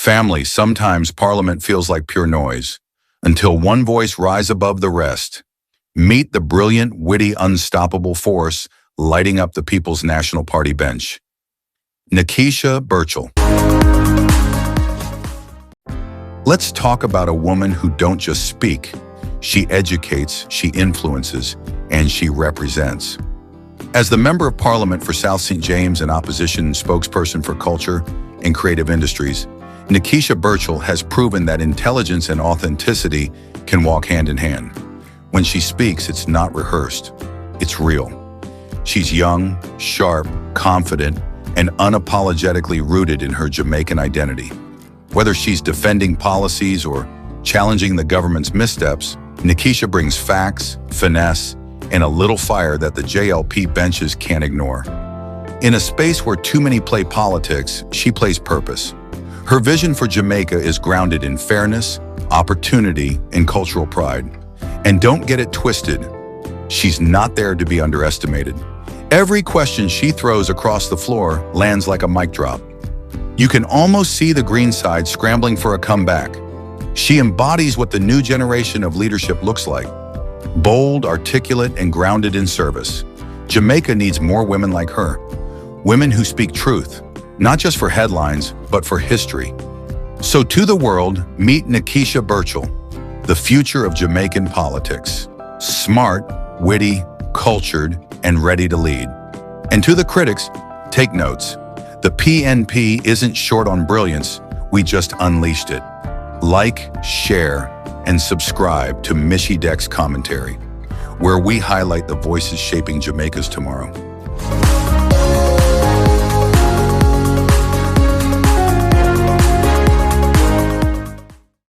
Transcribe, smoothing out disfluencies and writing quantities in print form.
Family, sometimes Parliament feels like pure noise, until one voice rises above the rest. Meet the brilliant, witty, unstoppable force lighting up the People's National Party bench. Nekeisha Burchell. Let's talk about a woman who don't just speak. She educates, she influences, and she represents. As the Member of Parliament for South St. James and opposition spokesperson for culture and creative industries, Nekeisha Burchell has proven that intelligence and authenticity can walk hand in hand. When she speaks, it's not rehearsed, it's real. She's young, sharp, confident, and unapologetically rooted in her Jamaican identity. Whether she's defending policies or challenging the government's missteps, Nekeisha brings facts, finesse, and a little fire that the JLP benches can't ignore. In a space where too many play politics, she plays purpose. Her vision for Jamaica is grounded in fairness, opportunity, and cultural pride. And don't get it twisted, she's not there to be underestimated. Every question she throws across the floor lands like a mic drop. You can almost see the green side scrambling for a comeback. She embodies what the new generation of leadership looks like. Bold, articulate, and grounded in service. Jamaica needs more women like her. Women who speak truth, not just for headlines, but for history. So to the world, meet Nekeisha Burchell, the future of Jamaican politics. Smart, witty, cultured, and ready to lead. And to the critics, take notes. The PNP isn't short on brilliance, we just unleashed it. Like, share, and subscribe to Michy Dex Commentary, where we highlight the voices shaping Jamaica's tomorrow.